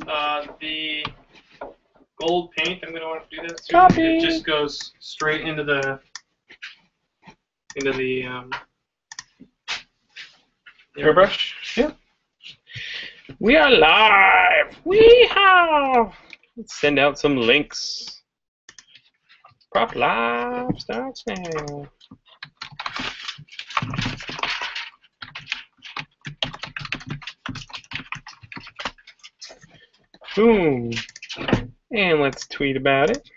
The gold paint, I'm going to want to do that soon. Copy. It just goes straight into the airbrush. Yeah. We are live. We have. Let's send out some links. Prop Live starts now. Boom. And let's tweet about it.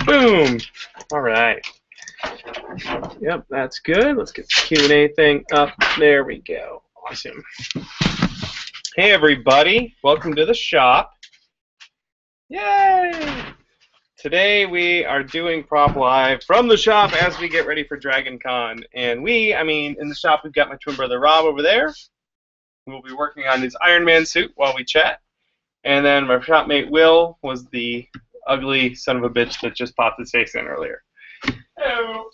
Boom. All right. Yep, that's good. Let's get the Q&A thing up. There we go. Awesome. Hey, everybody. Welcome to the shop. Yay! Today we are doing Prop Live from the shop as we get ready for Dragon Con. And I mean, in the shop we've got my twin brother Rob over there. We'll be working on his Iron Man suit while we chat. And then my shopmate Will was the ugly son of a bitch that just popped his face in earlier. Hello.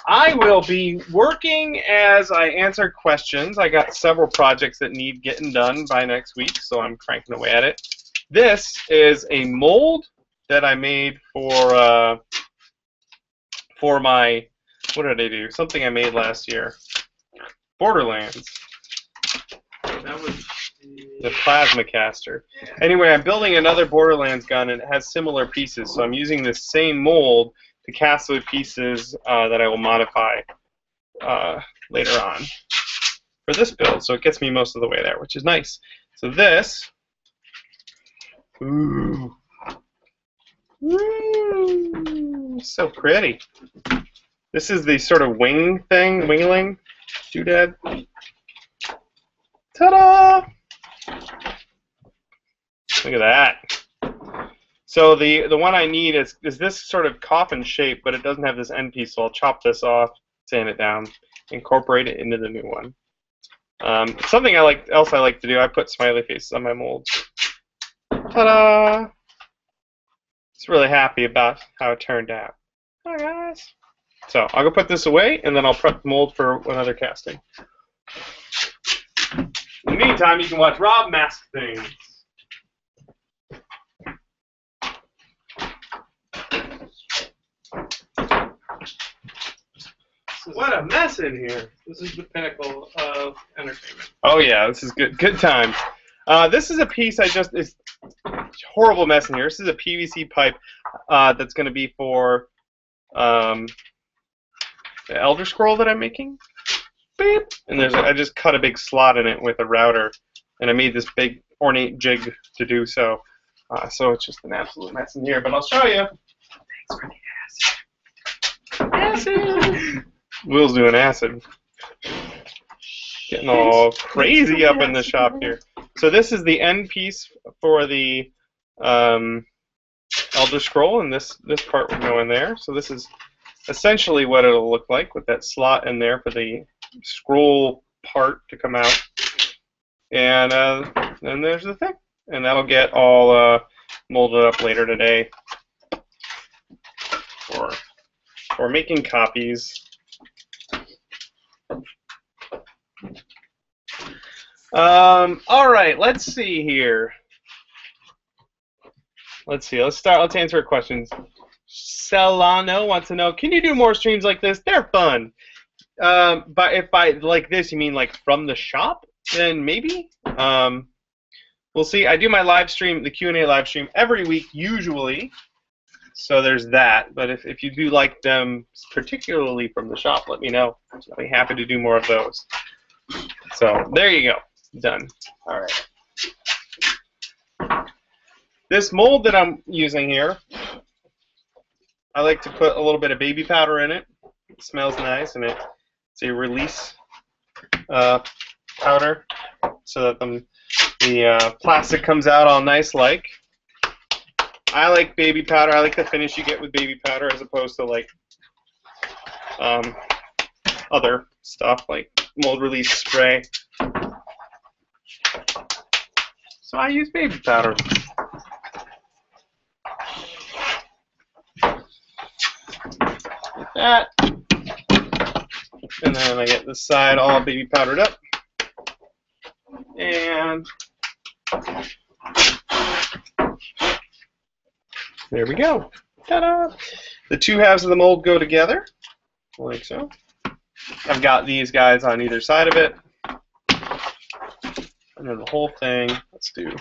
I will be working as I answer questions. I got several projects that need getting done by next week, so I'm cranking away at it. This is a mold that I made for my, what did I do? Something I made last year. Borderlands. That was the plasma caster. Anyway, I'm building another Borderlands gun, and it has similar pieces, so I'm using this same mold to cast the pieces that I will modify later on for this build. So it gets me most of the way there, which is nice. So this, ooh, so pretty. This is the sort of wing thing, wingling doodad. Ta-da! Look at that. So the one I need is this sort of coffin shape, but it doesn't have this end piece, so I'll chop this off, sand it down, incorporate it into the new one. Something else I like to do, I put smiley faces on my molds. Ta-da! Just really happy about how it turned out. Hi guys. So I'll go put this away, and then I'll prep the mold for another casting. In the meantime, you can watch Rob mask things. What a mess in here. This is the pinnacle of entertainment. Oh yeah, this is good. Good times. This is a piece it's horrible mess in here. This is a PVC pipe that's going to be for the Elder Scroll that I'm making. Beep. And I just cut a big slot in it with a router, and I made this big ornate jig to do so. So it's just an absolute mess in here, but I'll show you. Thanks for the acid. Acid. Will's doing acid. Getting all crazy up in the shop here. So this is the end piece for the Elder Scroll, and this part will go in there. So this is essentially what it'll look like with that slot in there for the scroll part to come out. And then there's the thing. And that'll get all molded up later today for making copies. All right, let's see here. Let's answer questions. Celano wants to know, can you do more streams like this? They're fun. But if by like this you mean like from the shop, then maybe. We'll see. I do my live stream, the Q&A live stream, every week usually. So there's that. But if you do like them particularly from the shop, let me know. I'll be happy to do more of those. So there you go. Done. All right. This mold that I'm using here, I like to put a little bit of baby powder in it. It smells nice, and it's a release powder so that the plastic comes out all nice like. I like baby powder. I like the finish you get with baby powder as opposed to like other stuff like mold release spray. So I use baby powder. that. And then I get this side all baby powdered up. And there we go. Ta-da! The two halves of the mold go together, like so. I've got these guys on either side of it. And then the whole thing, let's do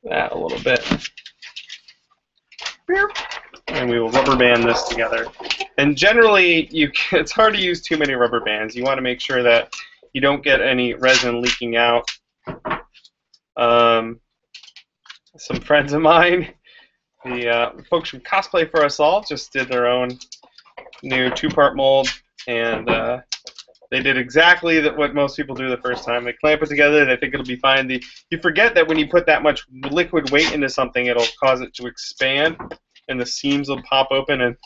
that a little bit. And we will rubber band this together. And generally, it's hard to use too many rubber bands. You want to make sure that you don't get any resin leaking out. Some friends of mine, the folks from Cosplay for Us All, just did their own new 2-part mold, and they did exactly what most people do the first time. They clamp it together, they think it'll be fine. You forget that when you put that much liquid weight into something, it'll cause it to expand, and the seams will pop open, and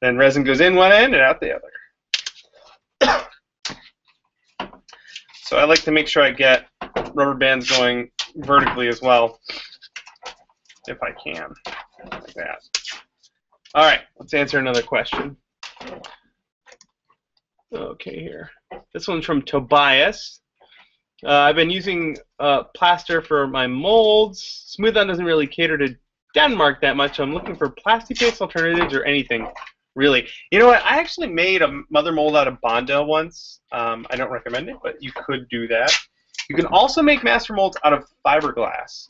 then resin goes in one end and out the other. So I like to make sure I get rubber bands going vertically as well, if I can, like that. All right, let's answer another question. Okay, here. This one's from Tobias. I've been using plaster for my molds. Smooth On doesn't really cater to Denmark that much, so I'm looking for plastic-based alternatives or anything, really. You know what? I actually made a mother mold out of Bondo once. I don't recommend it, but you could do that. You can also make master molds out of fiberglass.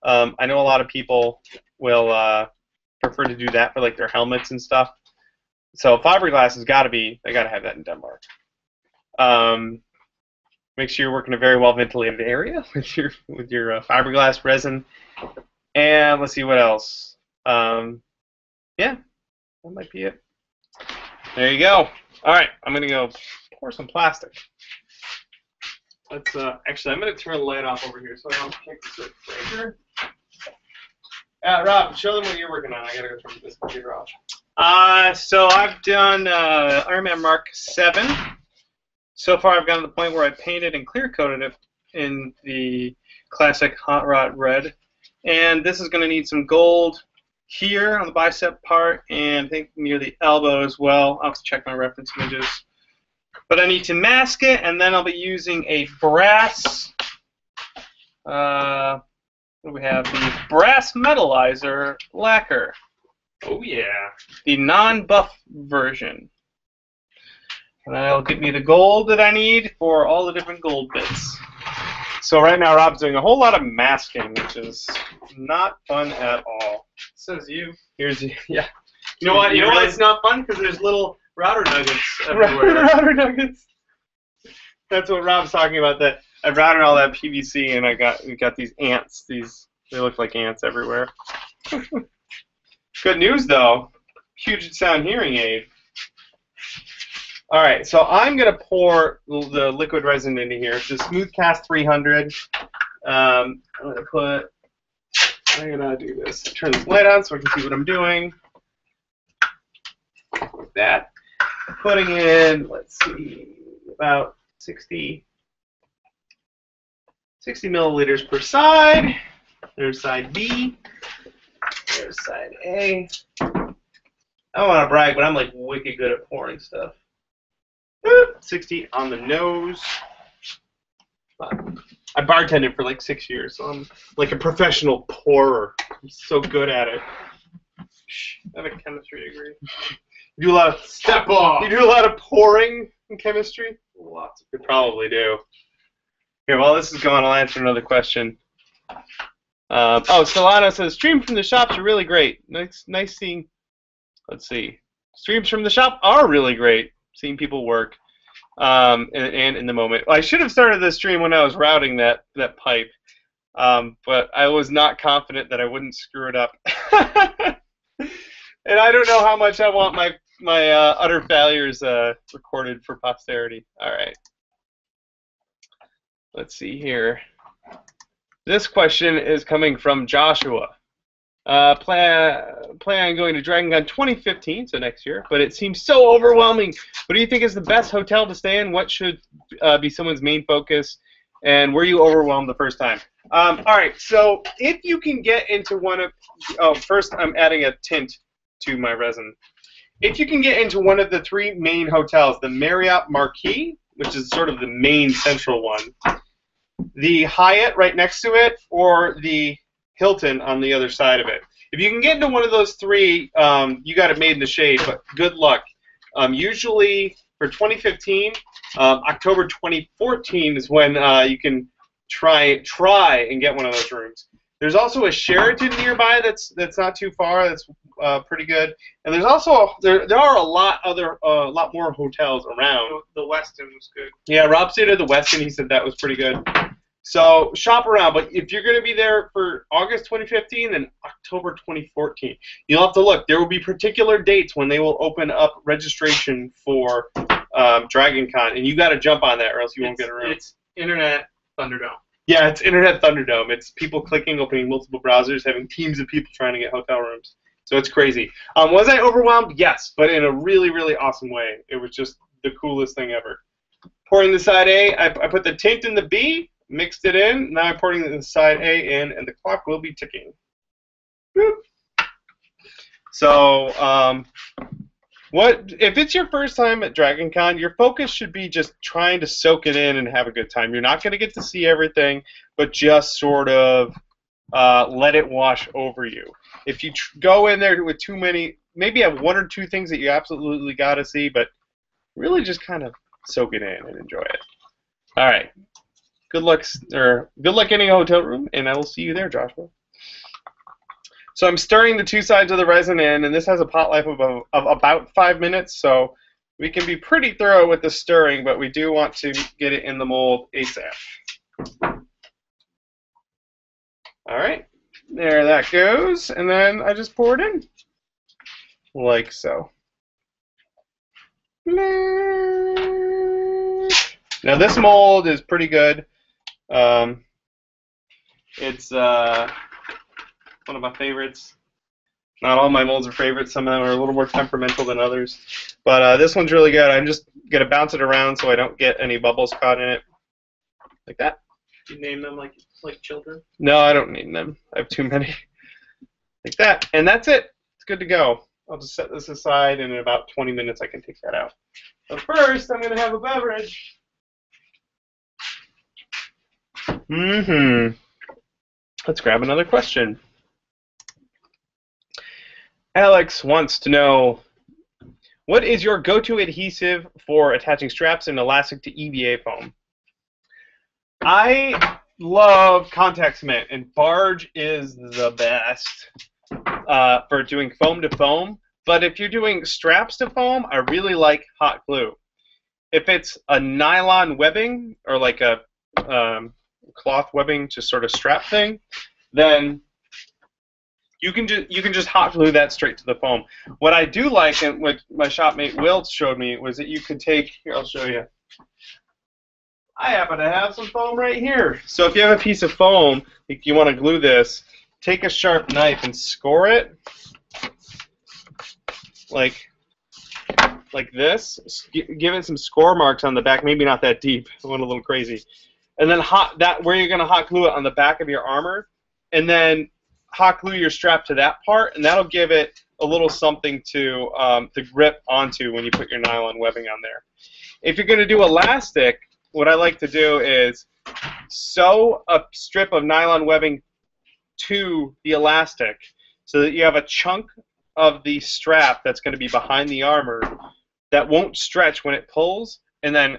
I know a lot of people will prefer to do that for like their helmets and stuff. So fiberglass has got to be, they got to have that in Denmark. Make sure you're working in a very well ventilated area with your fiberglass resin. And let's see what else. Yeah, that might be it. There you go. All right, I'm gonna go pour some plastic. Let's actually, I'm gonna turn the light off over here so I don't kick the circuit breaker. Rob, show them what you're working on. I gotta go turn this computer off. So I've done Ironman Mark 7. So far, I've gotten to the point where I painted and clear coated it in the classic Hot Rod Red. And this is going to need some gold here on the bicep part, and I think near the elbow as well. I'll have to check my reference images. But I need to mask it, and then I'll be using a brass. What do we have? The brass metallizer lacquer. Oh yeah. The non-buff version. And that'll give me the gold that I need for all the different gold bits. So right now Rob's doing a whole lot of masking, which is not fun at all. Says you. Here's yeah. You know what? You know why it's not fun? Because there's little router nuggets everywhere. Router nuggets. That's what Rob's talking about. That I routed all that PVC, and we got these ants. They look like ants everywhere. Good news though. Puget Sound hearing aid. All right, so I'm gonna pour the liquid resin into here. It's the Smooth Cast 300. I'm gonna do this. Turn this light on so I can see what I'm doing. Like that. Putting in, let's see, about 60 milliliters per side. There's side B. There's side A. I don't want to brag, but I'm like wicked good at pouring stuff. 60 on the nose. I bartended for like 6 years, so I'm like a professional pourer. I'm so good at it. I have a chemistry degree. You do a lot of step off. You do a lot of pouring in chemistry? Lots of You probably do. Here, while this is going, I'll answer another question. Solano says, streams from the shops are really great. Nice seeing, let's see. Streams from the shop are really great. Seeing people work. And in the moment. I should have started this stream when I was routing that pipe. But I was not confident that I wouldn't screw it up. And I don't know how much I want my utter failures recorded for posterity. All right. Let's see here. This question is coming from Joshua. Plan on going to Dragon Con 2015, so next year, but it seems so overwhelming. What do you think is the best hotel to stay in? What should be someone's main focus? And were you overwhelmed the first time? All right, so if you can get into one of... Oh, first I'm adding a tint to my resin. if you can get into one of the 3 main hotels, the Marriott Marquis, which is sort of the main central one, the Hyatt right next to it, or the Hilton on the other side of it. If you can get into one of those 3, you got it made in the shade, but good luck. Usually for 2015, October 2014 is when you can try and get one of those rooms. There's also a Sheraton nearby that's not too far. That's pretty good. And there's also there are a lot more hotels around. The Westin was good. Yeah, Rob stayed at the Westin. He said that was pretty good. So shop around. But if you're going to be there for August 2015 and October 2014, you'll have to look. There will be particular dates when they will open up registration for Dragon Con, and you got to jump on that, or else you won't get a room. It's Internet Thunderdome. Yeah, it's Internet Thunderdome. It's people clicking, opening multiple browsers, having teams of people trying to get hotel rooms. So it's crazy. Was I overwhelmed? Yes, but in a really, really awesome way. It was just the coolest thing ever. Pouring the side A, I put the tint in the B, mixed it in. Now I'm pouring the side A in, and the clock will be ticking. Boop. So, if it's your first time at Dragon Con, your focus should be just trying to soak it in and have a good time. You're not going to get to see everything, but just sort of let it wash over you. If you go in there with too many, maybe have 1 or 2 things that you absolutely got to see, but really just kind of soak it in and enjoy it. All right. Good luck getting a hotel room, and I will see you there, Joshua. So I'm stirring the 2 sides of the resin in, and this has a pot life of about 5 minutes, so we can be pretty thorough with the stirring, but we do want to get it in the mold ASAP. All right, there that goes, and then I just pour it in, like so. Now this mold is pretty good. It's one of my favorites. Not all my molds are favorites. Some of them are a little more temperamental than others. But this one's really good. I'm just going to bounce it around so I don't get any bubbles caught in it. Like that. You name them like children? No, I don't name them. I have too many. Like that. And that's it. It's good to go. I'll just set this aside, and in about 20 minutes I can take that out. But first, I'm going to have a beverage. Let's grab another question. Alex wants to know, what is your go-to adhesive for attaching straps and elastic to EVA foam? I love contact cement, and Barge is the best for doing foam to foam. But if you're doing straps to foam, I really like hot glue. If it's a nylon webbing or like a cloth webbing to sort of strap thing, then you can just hot glue that straight to the foam. What I do like, and what my shopmate Will showed me, was that you could take, here I'll show you. I happen to have some foam right here. So if you have a piece of foam, if you want to glue this, take a sharp knife and score it like this. Give it some score marks on the back, maybe not that deep. I went a little crazy. And then where you're going to hot glue it on the back of your armor, and then hot glue your strap to that part, and that'll give it a little something to grip onto when you put your nylon webbing on there. If you're going to do elastic, what I like to do is sew a strip of nylon webbing to the elastic so that you have a chunk of the strap that's going to be behind the armor that won't stretch when it pulls, and then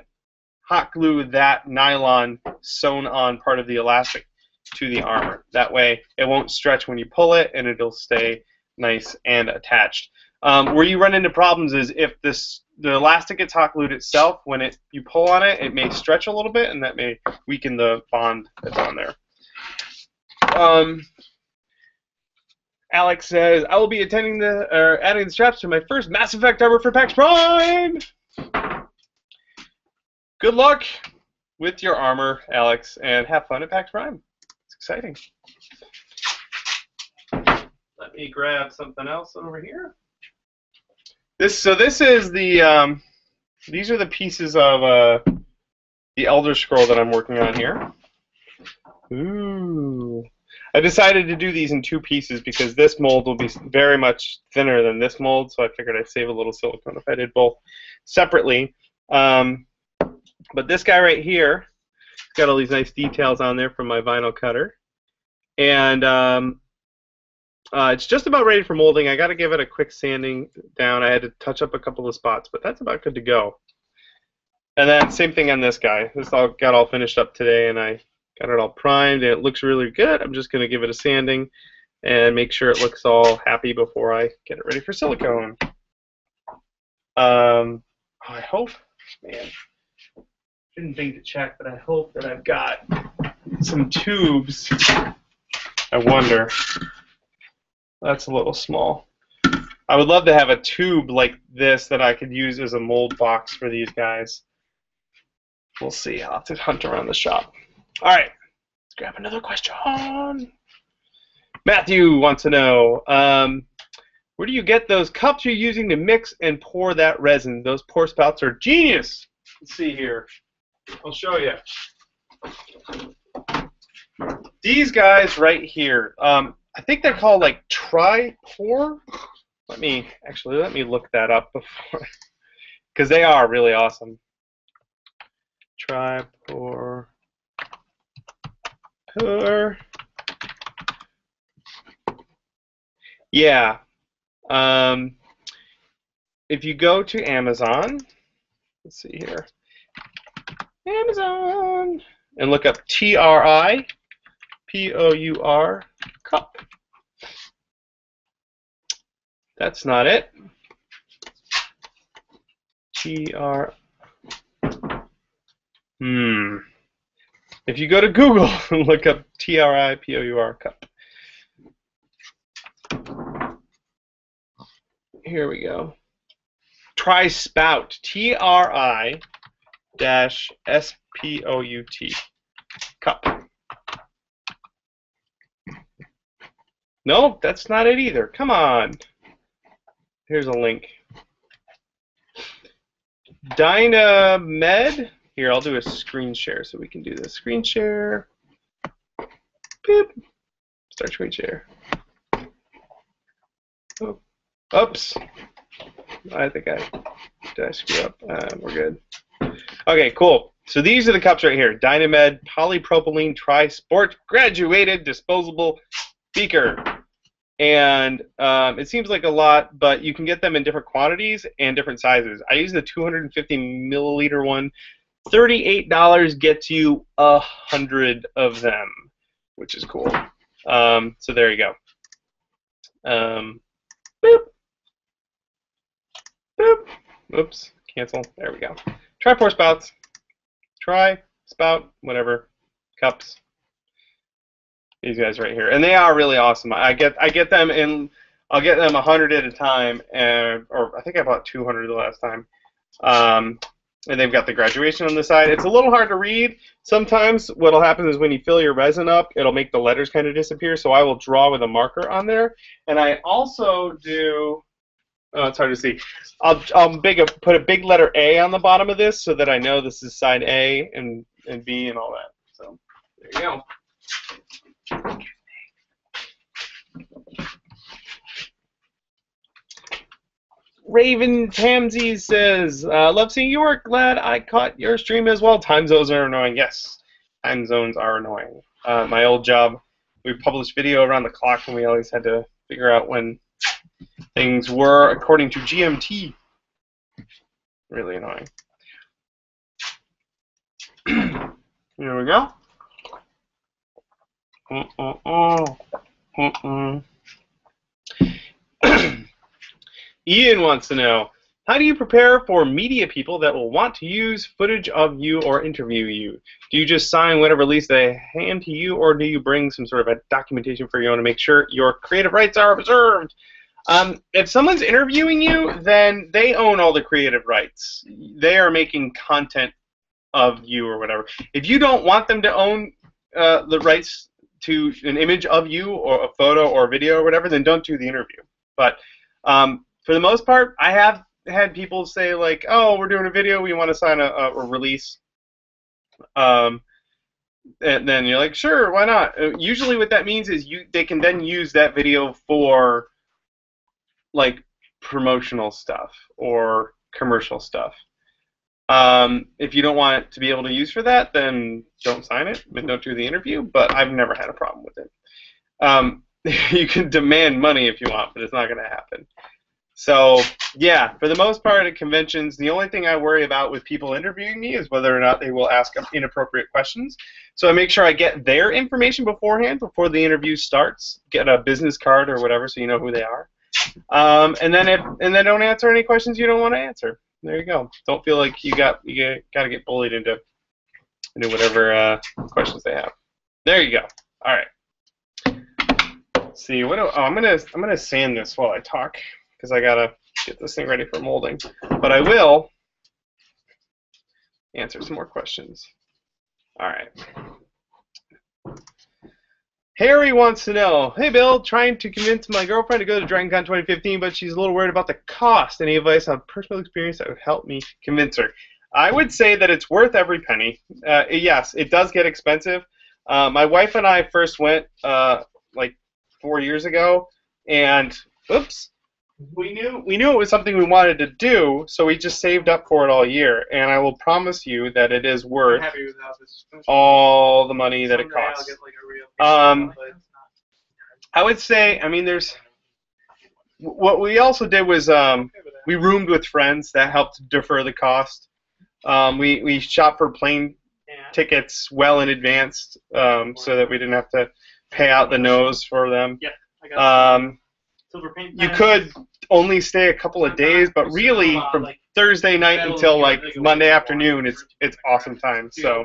hot glue that nylon sewn on part of the elastic to the armor. That way it won't stretch when you pull it, and it'll stay nice and attached. Where you run into problems is if the elastic gets hot glued itself, when you pull on it, it may stretch a little bit, and that may weaken the bond that's on there. Alex says, I will be adding the straps to my first Mass Effect armor for PAX Prime! Good luck with your armor, Alex, and have fun at PAX Prime. It's exciting. Let me grab something else over here. This is the these are the pieces of the Elder Scroll that I'm working on here. Ooh. I decided to do these in 2 pieces because this mold will be very much thinner than this mold, so I figured I'd save a little silicone if I did both separately. But this guy right here, it's got all these nice details on there from my vinyl cutter. And it's just about ready for molding. I got to give it a quick sanding down. I had to touch up a couple of spots, but that's about good to go. And then same thing on this guy. This all got all finished up today, and I got it all primed, and it looks really good. I'm just going to give it a sanding and make sure it looks all happy before I get it ready for silicone. I hope, man, didn't think to check, but I hope that I've got some tubes. I wonder. That's a little small. I would love to have a tube like this that I could use as a mold box for these guys. We'll see. I'll have to hunt around the shop. All right. Let's grab another question. Matthew wants to know, where do you get those cups you're using to mix and pour that resin? Those pour spouts are genius. Let's see here. I'll show you. These guys right here, I think they're called like Tri-Pour. Let me look that up before, because they are really awesome. Tri-Pour. Yeah. If you go to Amazon, let's see here. Amazon, and look up Tri-Pour cup. That's not it. If you go to Google and look up Tri-Pour cup. Here we go. Tri-Spout. Tri-Spout cup. No, that's not it either. Come on. Here's a link. Dynamed. Here, I'll do a screen share so we can do this. Screen share. Boop. Start screen share. Oh. Oops. I think did I screw up? We're good. Okay, cool. So these are the cups right here. Dynamed polypropylene tri-sport graduated disposable beaker. And it seems like a lot, but you can get them in different quantities and different sizes. I use the 250 milliliter one. $38 gets you 100 of them, which is cool. So there you go. Boop. Boop. Oops. Cancel. There we go. Tri-Pour spouts. Tri-Spout, whatever. Cups. These guys right here, and they are really awesome. I get them in. I'll get them 100 at a time, or I think I bought 200 the last time. And they've got the graduation on the side. It's a little hard to read. Sometimes what'll happen is when you fill your resin up, it'll make the letters kind of disappear. So I will draw with a marker on there, and I also do. Oh, it's hard to see. I'll put a big letter A on the bottom of this so that I know this is side A and B and all that. So there you go. Raven Tamsy says, love seeing you work. Glad I caught your stream as well. Time zones are annoying. Yes, time zones are annoying. My old job, we published video around the clock, and we always had to figure out when things were according to GMT. Really annoying. Here we go. Ian wants to know, how do you prepare for media people that will want to use footage of you or interview you? Do you just sign whatever release they hand to you, or do you bring some sort of a documentation for your own to make sure your creative rights are observed? If someone's interviewing you, then they own all the creative rights. They are making content of you or whatever. If you don't want them to own the rights to an image of you or a photo or a video or whatever, then don't do the interview. But for the most part, I have had people say like, oh, we're doing a video, we want to sign a release. And then you're like, sure, why not? Usually what that means is they can then use that video for like promotional stuff or commercial stuff. If you don't want it to be able to use for that, then don't sign it and don't do the interview, but I've never had a problem with it. You can demand money if you want, but it's not going to happen. So, yeah, for the most part at conventions, the only thing I worry about with people interviewing me is whether or not they will ask inappropriate questions. So I make sure I get their information beforehand, before the interview starts, get a business card or whatever so you know who they are. And then don't answer any questions you don't want to answer. There you go. Don't feel like you got to get bullied into whatever questions they have. There you go. All right. Let's see, I'm gonna sand this while I talk because I gotta get this thing ready for molding. But I will answer some more questions. All right. Harry wants to know, hey Bill, trying to convince my girlfriend to go to DragonCon 2015, but she's a little worried about the cost. Any advice on personal experience that would help me convince her? I would say that it's worth every penny. Yes, it does get expensive. My wife and I first went like 4 years ago, and oops, we knew it was something we wanted to do, so we just saved up for it all year. And I will promise you that it is worth all the money that it costs. I would say, I mean, what we also did was we roomed with friends. That helped defer the cost. We shopped for plane tickets well in advance so that we didn't have to pay out the nose for them. You could only stay a couple of days, but really from Thursday night until like Monday afternoon, it's awesome time. So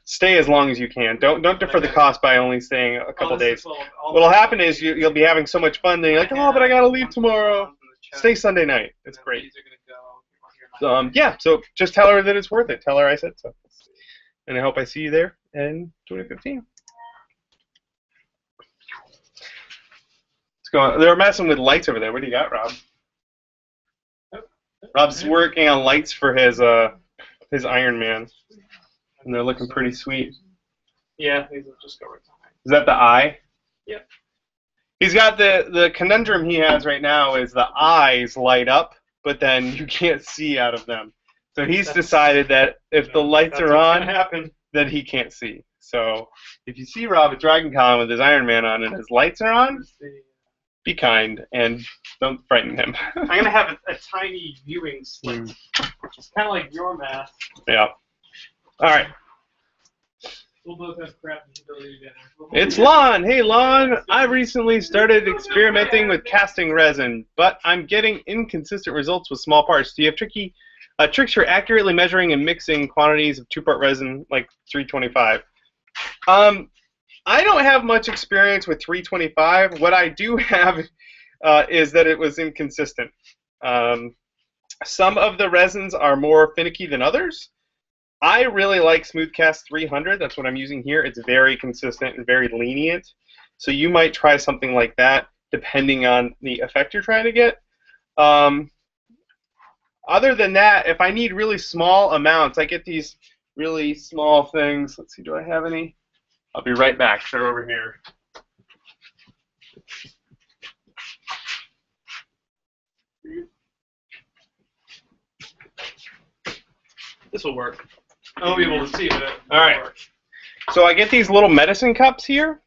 stay as long as you can. Don't defer the cost by only staying a couple days. What'll happen is you'll be having so much fun that you're like, oh, but I gotta leave tomorrow. Stay Sunday night. It's great. Yeah, so just tell her that it's worth it. Tell her I said so. And I hope I see you there in 2015. They're messing with lights over there. What do you got, Rob? Rob's working on lights for his Iron Man, and they're looking pretty sweet. Yeah, these will just go right behind. Is that the eye? Yep. He's got the conundrum he has right now is the eyes light up, but then you can't see out of them. So he's decided that if the lights are on, then he can't see. So if you see Rob at DragonCon with his Iron Man on and his lights are on, be kind and don't frighten him. I'm going to have a tiny viewing slit. It's kind of like your math. Yeah. All right. We'll both have crap ability together. It's Lon. Hey, Lon. I recently started experimenting with casting resin, but I'm getting inconsistent results with small parts. Do you have tricks for accurately measuring and mixing quantities of 2-part resin like 325? I don't have much experience with 325. What I do have is that it was inconsistent. Some of the resins are more finicky than others. I really like Smoothcast 300. That's what I'm using here. It's very consistent and very lenient. So you might try something like that depending on the effect you're trying to get. Other than that, if I need really small amounts, I get these really small things. Let's see, do I have any? I'll be right back. They're over here. This will work. I won't be able to see it. All right. So I get these little medicine cups here.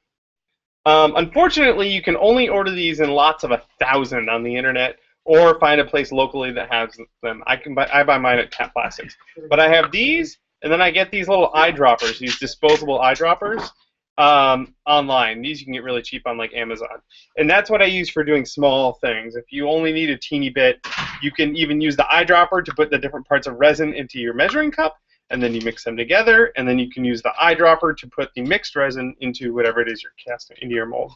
Unfortunately, you can only order these in lots of 1,000 on the internet, or find a place locally that has them. I buy mine at Tap Plastics. But I have these, and then I get these little eyedroppers, these disposable eyedroppers, online. These you can get really cheap on like Amazon. And that's what I use for doing small things. If you only need a teeny bit, you can even use the eyedropper to put the different parts of resin into your measuring cup, and then you mix them together, and then you can use the eyedropper to put the mixed resin into whatever it is you're casting into your mold.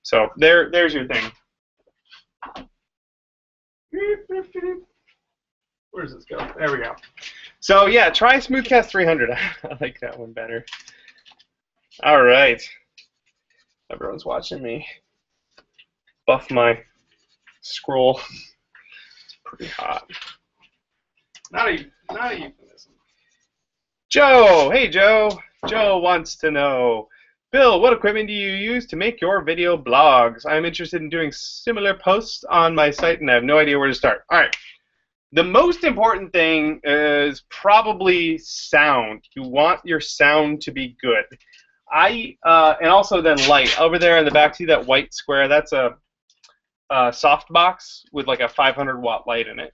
So there's your thing. Where does this go? There we go. So yeah, try Smoothcast 300. I like that one better. All right. Everyone's watching me buff my scroll. It's pretty hot. Not a euphemism. Joe, hey Joe. Joe wants to know, Bill, what equipment do you use to make your video blogs? I'm interested in doing similar posts on my site and I have no idea where to start. All right. The most important thing is probably sound. You want your sound to be good. And also then light. Over there in the back, see that white square? That's a softbox with like a 500-watt light in it.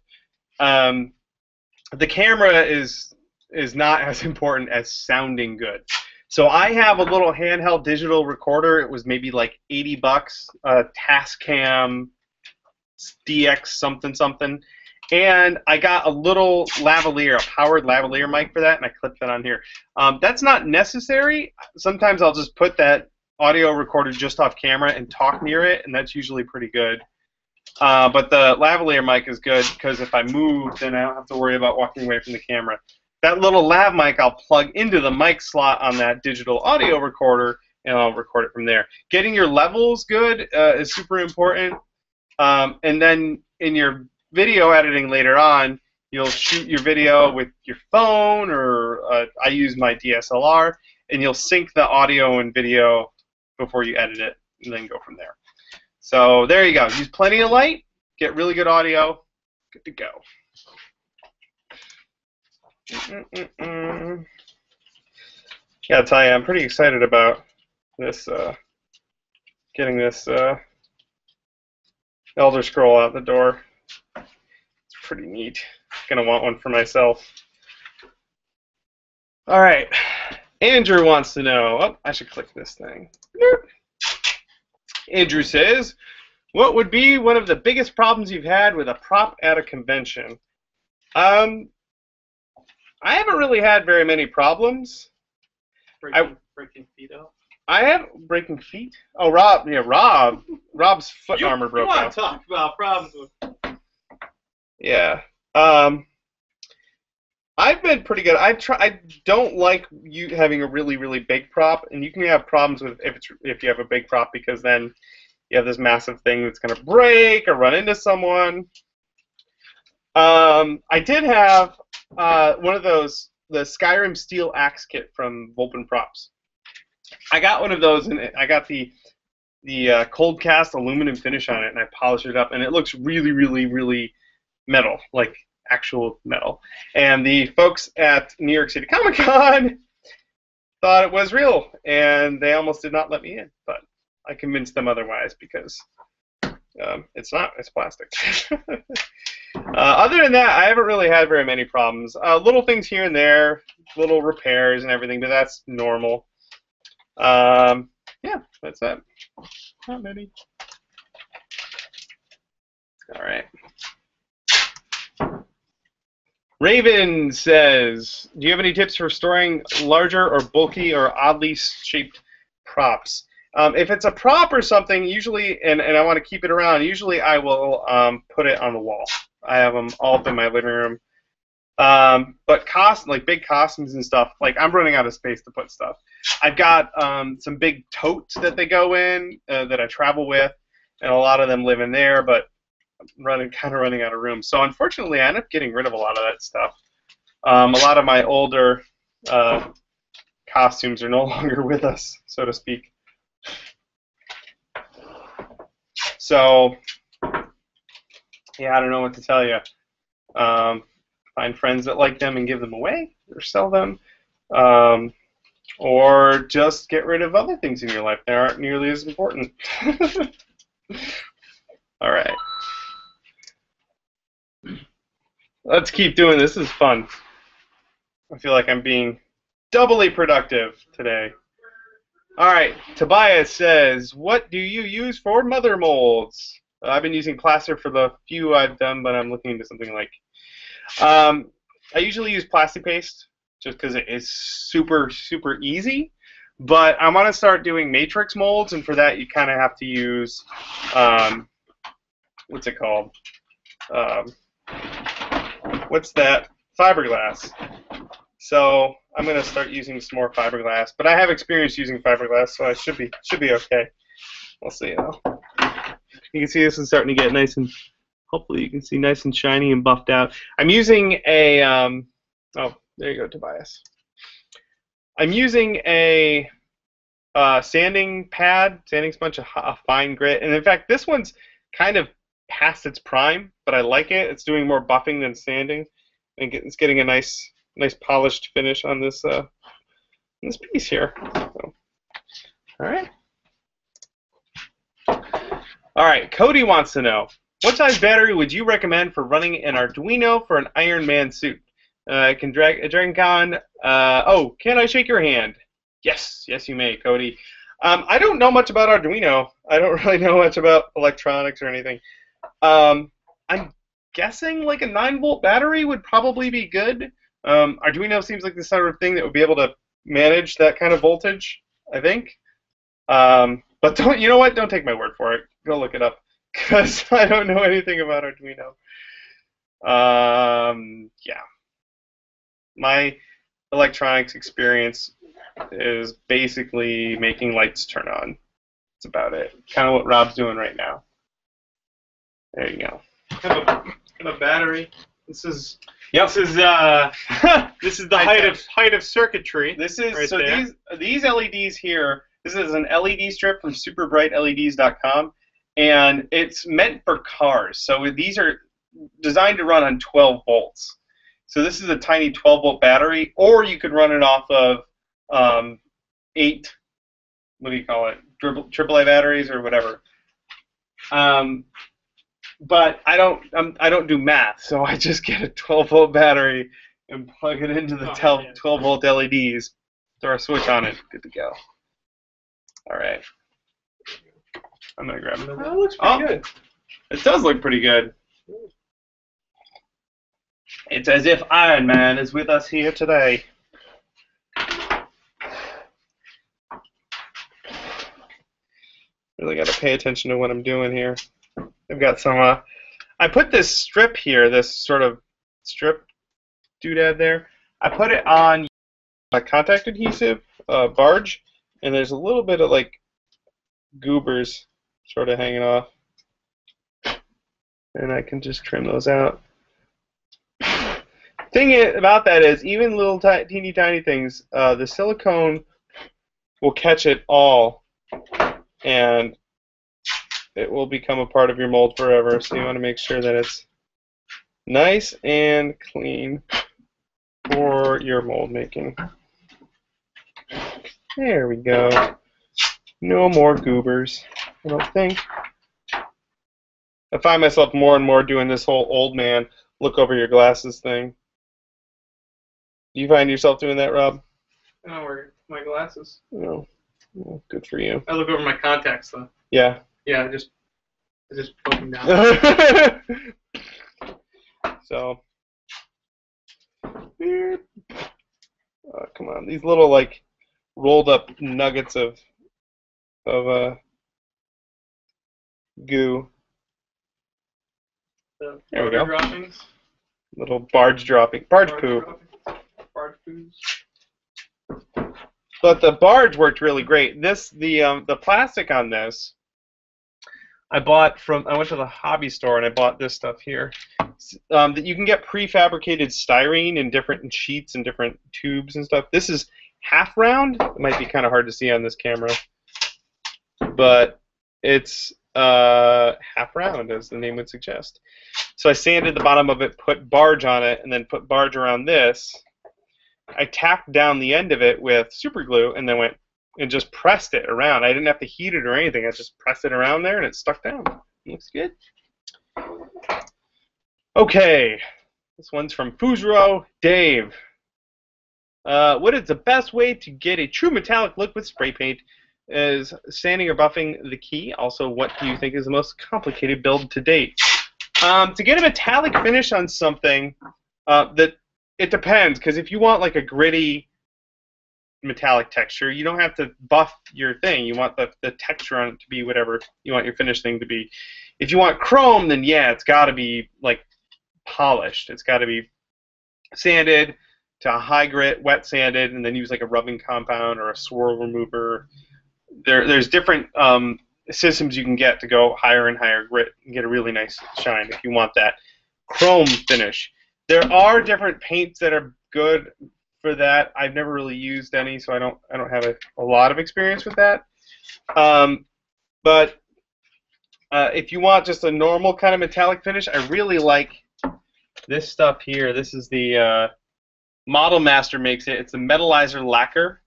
The camera is not as important as sounding good. So I have a little handheld digital recorder. It was maybe like $80, Tascam DX something something. And I got a little lavalier, a powered lavalier mic for that, and I clipped that on here. That's not necessary. Sometimes I'll just put that audio recorder just off camera and talk near it, and that's usually pretty good. But the lavalier mic is good because if I move, then I don't have to worry about walking away from the camera. That little lav mic I'll plug into the mic slot on that digital audio recorder, and I'll record it from there. Getting your levels good is super important. And then in your video editing later on, you'll shoot your video with your phone, or I use my DSLR, and you'll sync the audio and video before you edit it, and then go from there. So there you go. Use plenty of light, get really good audio, good to go. Yeah, I'll tell you, I'm pretty excited about this, getting this Elder Scroll out the door. It's pretty neat. Gonna want one for myself. All right, Andrew wants to know. Oh, I should click this thing. Andrew says, what would be one of the biggest problems you've had with a prop at a convention? I haven't really had very many problems. Breaking feet out. I have breaking feet. Oh, Rob. Yeah, Rob. Rob's foot armor broke out. You out. want to talk about problems with? Yeah. I've been pretty good. I don't like you having a really, really big prop, and you can have problems with if you have a big prop, because then you have this massive thing that's going to break or run into someone. I did have one of those, the Skyrim Steel Axe Kit from Vulpin Props. I got one of those, and I got the cold cast aluminum finish on it, and I polished it up, and it looks really, really, really metal, like actual metal. And the folks at New York City Comic Con thought it was real, and they almost did not let me in, but I convinced them otherwise, because it's not, it's plastic. Other than that, I haven't really had very many problems. Little things here and there, little repairs and everything, but that's normal. Yeah, that's it. Not many. All right. Raven says, do you have any tips for storing larger or bulky or oddly shaped props? If it's a prop or something, usually, and I want to keep it around, usually I will put it on the wall. I have them all up in my living room. But like big costumes and stuff, like I'm running out of space to put stuff. I've got some big totes that they go in that I travel with, and a lot of them live in there, but I'm kind of running out of room. So unfortunately, I end up getting rid of a lot of that stuff. A lot of my older costumes are no longer with us, so to speak. So, yeah, I don't know what to tell you. Find friends that like them and give them away, or sell them, or just get rid of other things in your life that aren't nearly as important. All right. Let's keep doing this. This is fun. I feel like I'm being doubly productive today. All right. Tobias says, what do you use for mother molds? I've been using plaster for the few I've done, but I'm looking into something like... I usually use Plasti-Paste just because it is super, super easy. But I want to start doing matrix molds, and for that you kind of have to use... what's it called? What's that? Fiberglass. So I'm going to start using some more fiberglass, but I have experience using fiberglass, so I should be okay. We'll see though. You can see this is starting to get nice and, hopefully you can see nice and shiny and buffed out. I'm using a oh, there you go, Tobias. I'm using a sanding pad, sanding sponge, a fine grit, and in fact, this one's kind of past its prime, but I like it. It's doing more buffing than sanding, and it's getting a nice polished finish on this piece here. So, all right. All right, Cody wants to know, what size battery would you recommend for running an Arduino for an Iron Man suit? Can Dragon Con? Oh, can I shake your hand? Yes, yes, you may, Cody. I don't know much about Arduino. I don't really know much about electronics or anything. I'm guessing like a 9-volt battery would probably be good. Arduino seems like the sort of thing that would be able to manage that kind of voltage, I think. But don't, you know what? Don't take my word for it. Go look it up, because I don't know anything about Arduino. Yeah. My electronics experience is basically making lights turn on. That's about it. Kind of what Rob's doing right now. There you go. Have a battery. This is Yep. this is this is the height of circuitry. This is right so there. these LEDs here. This is an LED strip from SuperBrightLEDs.com, and it's meant for cars. So these are designed to run on 12 volts. So this is a tiny 12-volt battery, or you could run it off of 8, what do you call it, AAA batteries or whatever. But I don't do math, so I just get a 12-volt battery and plug it into the 12-volt LEDs. Throw a switch on it, good to go. All right. I'm gonna grab another. That looks pretty good. It does look pretty good. It's as if Iron Man is with us here today. Really got to pay attention to what I'm doing here. I've got some. I put this strip here, this sort of strip doodad there. I put it on a contact adhesive barge, and there's a little bit of like goobers sort of hanging off, and I can just trim those out. Thing about that is, even little teeny tiny things, the silicone will catch it all, and it will become a part of your mold forever. So you want to make sure that it's nice and clean for your mold making. There we go. No more goobers, I don't think. I find myself more and more doing this whole old man look over your glasses thing. Do you find yourself doing that, Rob? I don't wear my glasses. No. Well, good for you. I look over my contacts though. Yeah. Yeah, I just poke them down. So. Come on, these little like rolled up nuggets of goo. The There we go. droppings. Little barge poo. Barge poos. But the barge worked really great. The plastic on this, I went to the hobby store and I bought this stuff here. That you can get prefabricated styrene in different sheets and different tubes and stuff. This is half round. It might be kind of hard to see on this camera, but it's half round, as the name would suggest. So I sanded the bottom of it, put barge on it, and then put barge around this. I tacked down the end of it with super glue and then went and just pressed it around. I didn't have to heat it or anything. I just pressed it around there and it stuck down. Looks good. Okay, this one's from Fuzro Dave. What is the best way to get a true metallic look with spray paint? Is sanding or buffing the key? Also, what do you think is the most complicated build to date? To get a metallic finish on something, it depends, because if you want like a gritty metallic texture, you don't have to buff your thing. You want the texture on it to be whatever you want your finished thing to be. If you want chrome, then yeah, it's got to be like polished. It's got to be sanded to a high grit, wet sanded, and then use like a rubbing compound or a swirl remover. There's different systems you can get to go higher and higher grit and get a really nice shine if you want that chrome finish. There are different paints that are good for that. I've never really used any, so I don't have a lot of experience with that. But if you want just a normal kind of metallic finish, I really like this stuff here. This is the Model Master makes it. It's a Metallizer lacquer,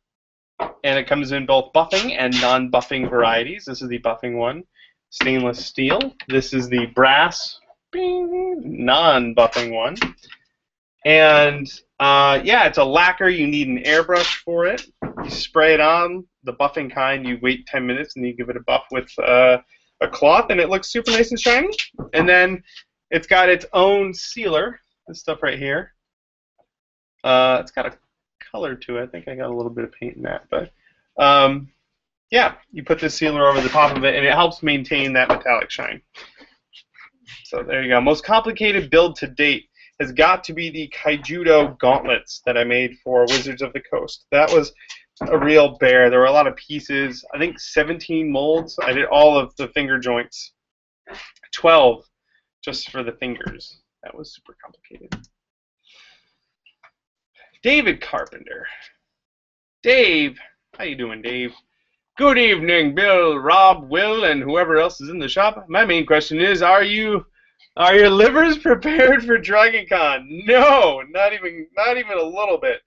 and it comes in both buffing and non-buffing varieties. This is the buffing one. Stainless steel. This is the brass, non-buffing one. And yeah, it's a lacquer. You need an airbrush for it. You spray it on, the buffing kind. You wait 10 minutes and you give it a buff with a cloth, and it looks super nice and shiny. And then it's got its own sealer. This stuff right here. It's got a color to it. I think I got a little bit of paint in that, but yeah, you put this sealer over the top of it, and it helps maintain that metallic shine. So there you go. Most complicated build to date has got to be the Kaijudo gauntlets that I made for Wizards of the Coast. That was a real bear. There were a lot of pieces. I think 17 molds. I did all of the finger joints. 12 just for the fingers. That was super complicated. David Carpenter. Dave. How you doing, Dave? Good evening, Bill, Rob, Will, and whoever else is in the shop. My main question is, are your livers prepared for Dragon Con? No, not even a little bit.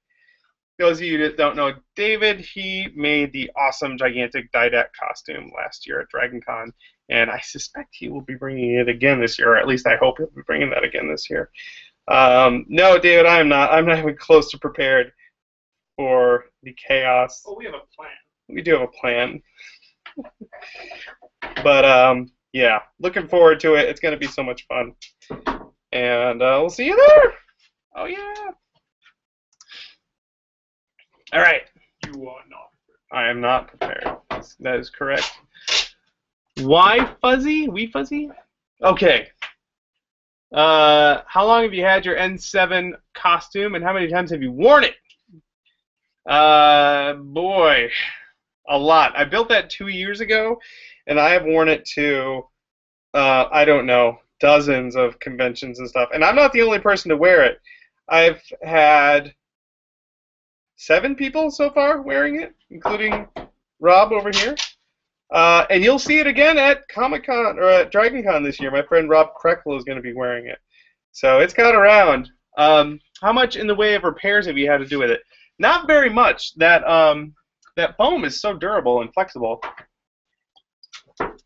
Those of you that don't know, David, he made the awesome gigantic Didact costume last year at Dragon Con, and I suspect he will be bringing it again this year, or at least I hope he'll be bringing that again this year. No, David, I'm not even close to prepared for the chaos. Oh, we have a plan. We do have a plan. But, yeah, looking forward to it. It's going to be so much fun. And we'll see you there. Oh, yeah. All right. You are not prepared. I am not prepared. That is correct. Why fuzzy? We fuzzy? Okay. How long have you had your N7 costume, and how many times have you worn it? Boy, a lot. I built that 2 years ago, and I have worn it to, I don't know, dozens of conventions and stuff. And I'm not the only person to wear it. I've had 7 people so far wearing it, including Rob over here. And you'll see it again at Comic-Con, or at Dragon Con this year. My friend Rob Kreckle is going to be wearing it. So it's got around. How much in the way of repairs have you had to do with it? Not very much. That foam is so durable and flexible.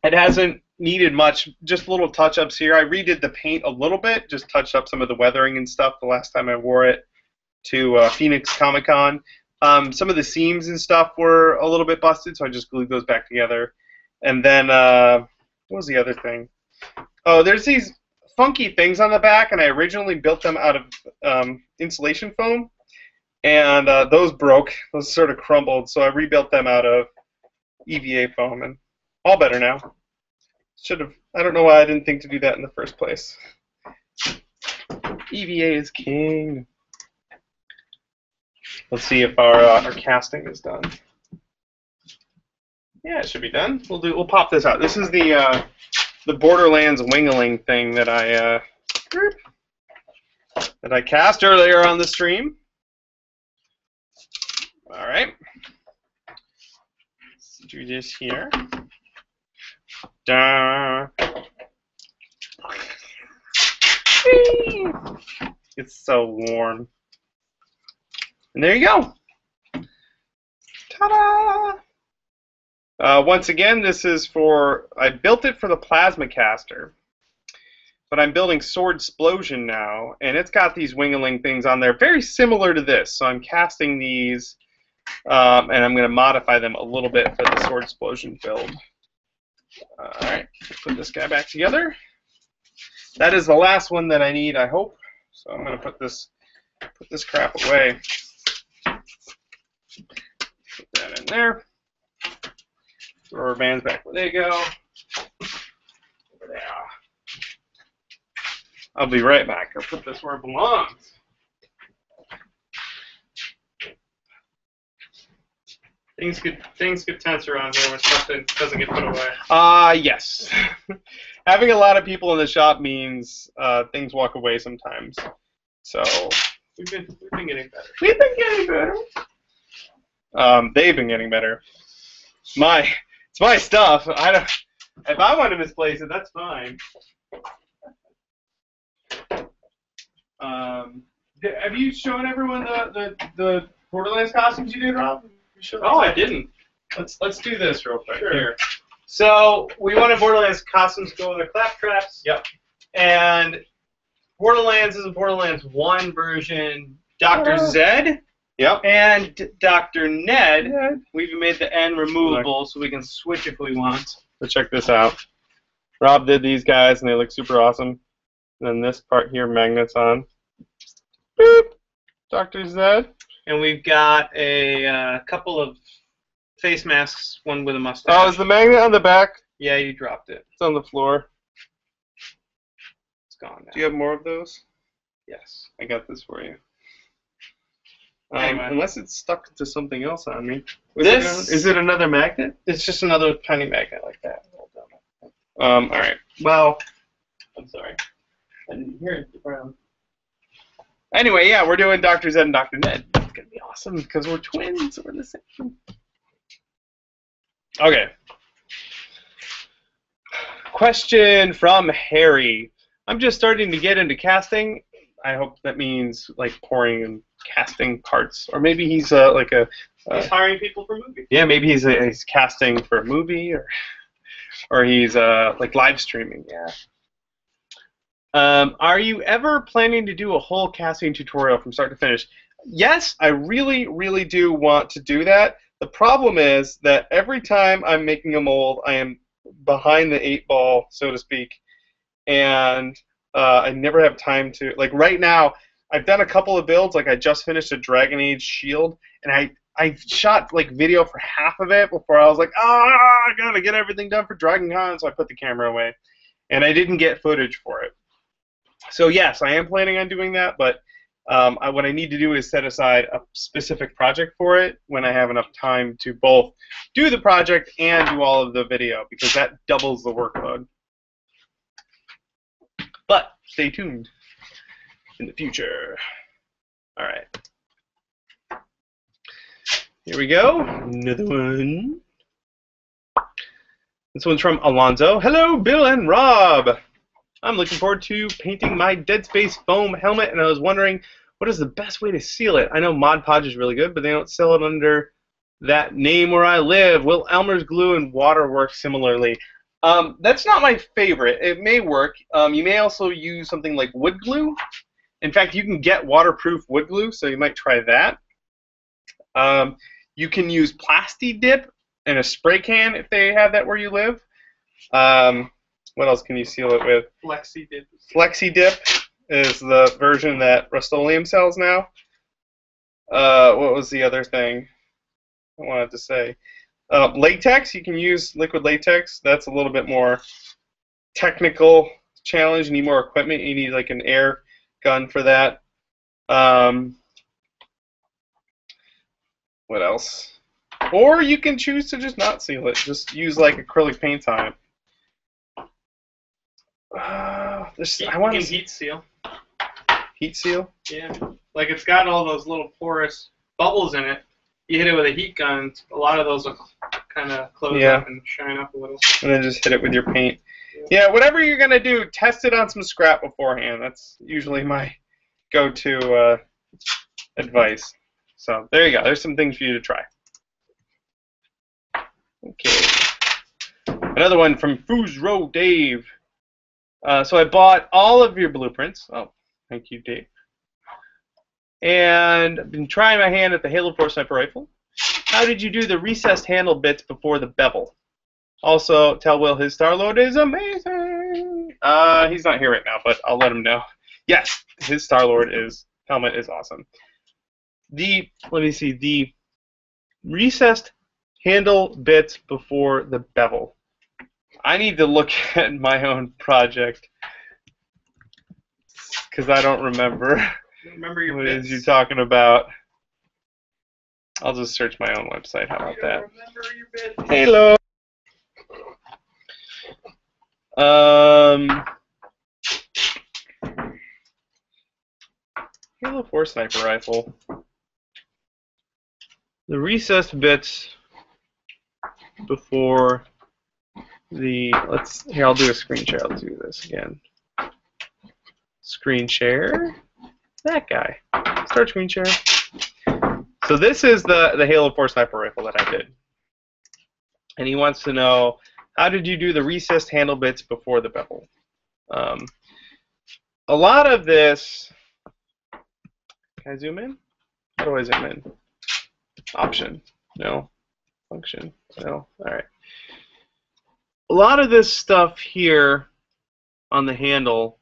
It hasn't needed much, just little touch-ups here. I redid the paint a little bit, just touched up some of the weathering and stuff the last time I wore it to Phoenix Comic-Con. Some of the seams and stuff were a little bit busted, so I just glued those back together. And then, what was the other thing? Oh, there's these funky things on the back, and I originally built them out of insulation foam. And those broke. Those sort of crumbled, so I rebuilt them out of EVA foam, and all better now. I don't know why I didn't think to do that in the first place. EVA is king. Let's see if our casting is done. Yeah, it should be done. We'll pop this out. This is the Borderlands Wingaling thing that I cast earlier on the stream. All right. Let's do this here. Da. It's so warm. And there you go. Ta-da! Once again, this is I built it for the Plasma Caster, but I'm building Sword Splosion now, and it's got these Wingaling things on there, very similar to this. So I'm casting these, and I'm going to modify them a little bit for the Sword Splosion build. All right, put this guy back together. That is the last one that I need, I hope. So I'm going to put this crap away. Put that in there. Throw our bands back where they go. Over there. I'll be right back. I'll put this where it belongs. Things get tense around here when stuff doesn't get put away. Yes. Having a lot of people in the shop means things walk away sometimes. So We've been getting better. We've been getting better. They've been getting better. It's my stuff. I don't. If I want to misplace it, that's fine. Have you shown everyone the Borderlands costumes you did, Rob? Oh, I didn't. Let's do this real quick. Sure. Here. So we wanted Borderlands costumes to go with our claptraps. Yep. And Borderlands is a Borderlands 1 version. Dr. Zed Yep. and Dr. Ned. We even made the N removable so we can switch if we want. So check this out. Rob did these guys, and they look super awesome. And then this part here, magnets on. Boop. Dr. Zed. And we've got a couple of face masks, one with a mustache. Oh, is the magnet on the back? Yeah, you dropped it. It's on the floor. It's gone now. Do you have more of those? Yes. I got this for you. Anyway. Unless it's stuck to something else on me. Is it another magnet? It's just another tiny magnet like that. All right. Well, I'm sorry. I didn't hear it. Anyway, yeah, we're doing Dr. Zed and Dr. Ned. It's gonna be awesome because we're twins. We're the same. Okay. Question from Harry. I'm just starting to get into casting. I hope that means like pouring and casting parts, or maybe he's he's hiring people for movies. Yeah, maybe he's casting for a movie, or he's like live streaming. Yeah. Are you ever planning to do a whole casting tutorial from start to finish? Yes, I really, really do want to do that. The problem is that every time I'm making a mold, I am behind the 8-ball, so to speak, and I never have time to, like right now, I've done a couple of builds, like I just finished a Dragon Age shield, and I shot like video for half of it before I was like, I gotta get everything done for Dragon Con, so I put the camera away, and I didn't get footage for it. So yes, I am planning on doing that, but what I need to do is set aside a specific project for it when I have enough time to both do the project and do all of the video, because that doubles the workload. But stay tuned in the future. All right. Here we go. Another one. This one's from Alonzo. Hello, Bill and Rob. I'm looking forward to painting my Dead Space foam helmet, and I was wondering what is the best way to seal it. I know Mod Podge is really good, but they don't sell it under that name where I live. Will Elmer's glue and water work similarly? That's not my favorite. It may work. You may also use something like wood glue. In fact, you can get waterproof wood glue, so you might try that. You can use Plasti-Dip in a spray can if they have that where you live. What else can you seal it with? Flexi-Dip. Flexi-Dip is the version that Rust-Oleum sells now. What was the other thing I wanted to say? Latex. You can use liquid latex. That's a little bit more technical challenge. You need more equipment. You need like an air gun for that. What else? Or you can choose to just not seal it. Just use like acrylic paint on it. I want to heat seal. Heat seal? Yeah. Like it's got all those little porous bubbles in it. You hit it with a heat gun, a lot of those will kind of close up and shine up a little. And then just hit it with your paint. Yeah, whatever you're going to do, test it on some scrap beforehand. That's usually my go-to advice. So there you go. There's some things for you to try. Okay. Another one from Fuzro Dave. So I bought all of your blueprints. Oh, thank you, Dave. And I've been trying my hand at the Halo 4 sniper rifle. How did you do the recessed handle bits before the bevel? Also, tell Will his Star-Lord is amazing. He's not here right now, but I'll let him know. Yes, his Star-Lord helmet is awesome. The recessed handle bits before the bevel. I need to look at my own project because I don't remember. Remember your what bits. Is you talking about? I'll just search my own website. How about that? Remember your bits. Halo. Halo Halo 4 sniper rifle. The recessed bits before the here, I'll do a screen share. I'll do this again. Screen share. That guy. Start screen share. So this is the Halo 4 sniper rifle that I did. And he wants to know, how did you do the recessed handle bits before the bevel? A lot of this... Can I zoom in? How do I zoom in? Option. No. Function. No. Alright. A lot of this stuff here on the handle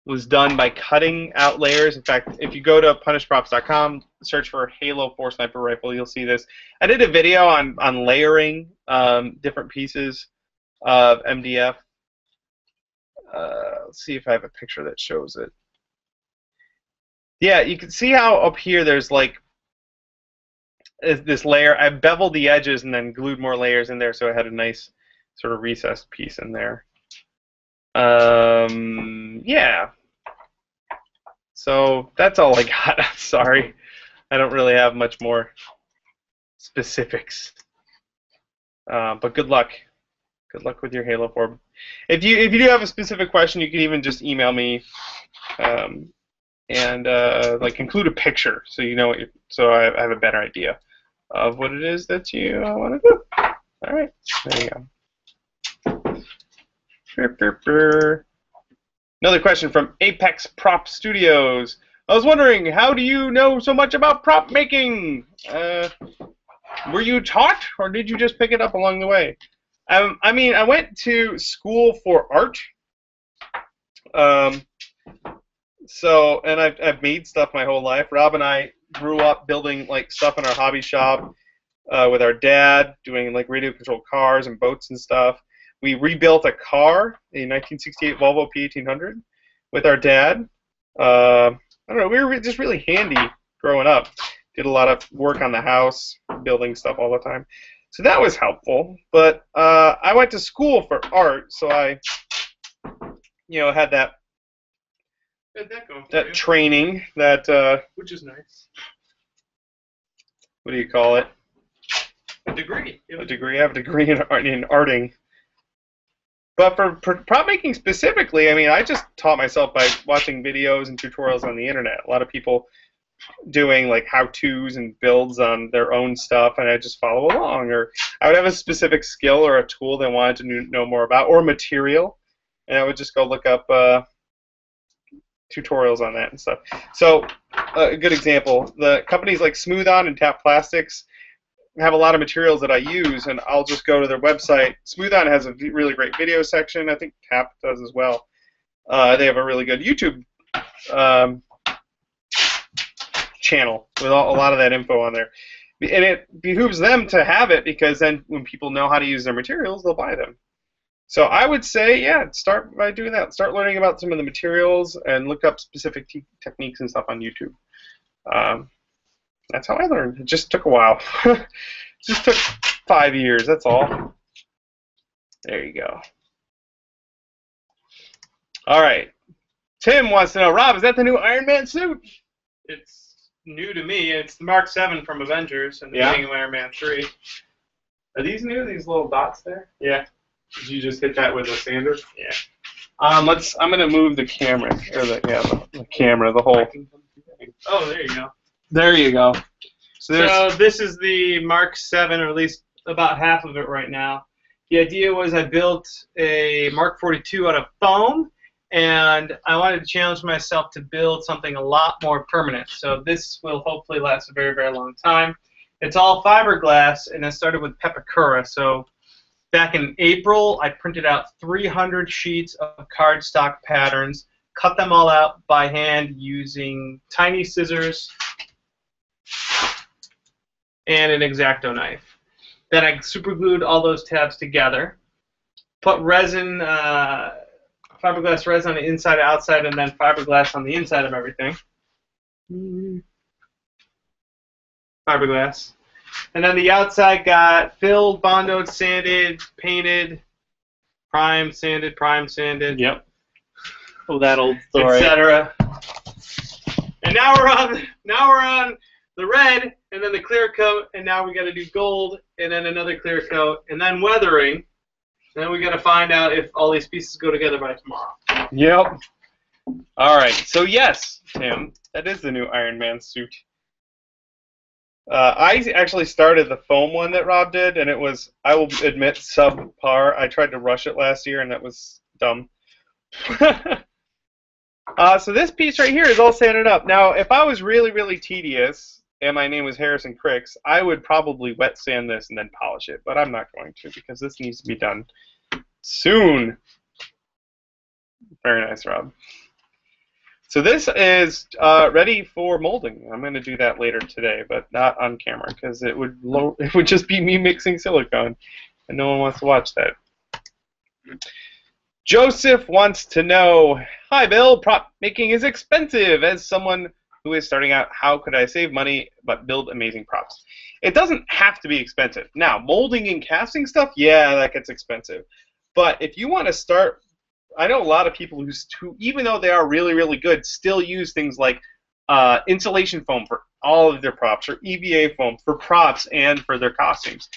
was done by cutting out layers. In fact, if you go to punishprops.com, search for Halo 4 sniper rifle, you'll see this. I did a video on layering different pieces of MDF. Let's see if I have a picture that shows it. Yeah, you can see how up here there's like this layer. I beveled the edges and then glued more layers in there so I had a nice sort of recessed piece in there. Yeah. So that's all I got. Sorry. I don't really have much more specifics. But good luck. Good luck with your Halo 4. If you do have a specific question, you can even just email me and like include a picture so you know what so I have a better idea of what it is that you want to do. All right. There you go. Another question from Apex Prop Studios. I was wondering, how do you know so much about prop making? Were you taught, or did you just pick it up along the way? I mean, I went to school for art. So, and I've made stuff my whole life. Rob and I grew up building like stuff in our hobby shop with our dad, doing like radio-controlled cars and boats and stuff. We rebuilt a car, a 1968 Volvo P1800, with our dad. I don't know, we were just really handy growing up. Did a lot of work on the house, building stuff all the time. So that was helpful. But I went to school for art, so I, had that training, that which is nice. What do you call it? A degree. A degree. I have a degree in arting. But for prop making specifically, I mean, I just taught myself by watching videos and tutorials on the internet. A lot of people doing like how-tos and builds on their own stuff, and I just follow along. Or I would have a specific skill or a tool they wanted to know more about, or material, and I would just go look up tutorials on that and stuff. So a good example, the companies like Smooth On and Tap Plastics have a lot of materials that I use, and I'll just go to their website. Smooth On has a really great video section. I think Tap does as well. They have a really good YouTube channel with a lot of that info on there. And it behooves them to have it, because then when people know how to use their materials, they'll buy them. So I would say, yeah, start by doing that. Start learning about some of the materials and look up specific techniques and stuff on YouTube. That's how I learned. It just took a while. It just took 5 years, that's all. There you go. All right. Tim wants to know, Rob, is that the new Iron Man suit? It's new to me. It's the Mark 7 from Avengers and the beginning of Iron Man 3. Are these new, these little dots there? Yeah. Did you just hit that with a sander? Yeah. I'm gonna move the camera, or the camera, the whole. Oh, there you go. There you go. So this is the Mark 7, or at least about half of it right now. The idea was I built a Mark 42 out of foam, and I wanted to challenge myself to build something a lot more permanent. So this will hopefully last a very, very long time. It's all fiberglass, and I started with Pepakura. So back in April, I printed out 300 sheets of cardstock patterns, cut them all out by hand using tiny scissors and an X-Acto knife. Then I superglued all those tabs together, put resin, fiberglass resin on the inside and outside, and then fiberglass on the inside of everything. Fiberglass. And then the outside got filled, bondoed, sanded, painted, primed, sanded. Yep. Oh, that old story. Etc. now we're on the red, and then the clear coat, and now we got to do gold, and then another clear coat, and then weathering. Then we got to find out if all these pieces go together by tomorrow. Yep. All right. So yes, Tim, that is the new Iron Man suit. I actually started the foam one that Rob did, and it was, I will admit, subpar. I tried to rush it last year, and that was dumb. So this piece right here is all sanded up. Now, if I was really, really tedious, and my name was Harrison Cricks, I would probably wet sand this and then polish it, but I'm not going to because this needs to be done soon. Very nice, Rob. So this is ready for molding. I'm going to do that later today, but not on camera because it would just be me mixing silicone, and no one wants to watch that. Joseph wants to know, hi Bill, prop making is expensive. As someone who is starting out, how could I save money but build amazing props? It doesn't have to be expensive. Now, molding and casting stuff, yeah, that gets expensive. But if you want to start, I know a lot of people who, even though they are really, really good, still use things like insulation foam for all of their props, or EVA foam for props and for their costumes.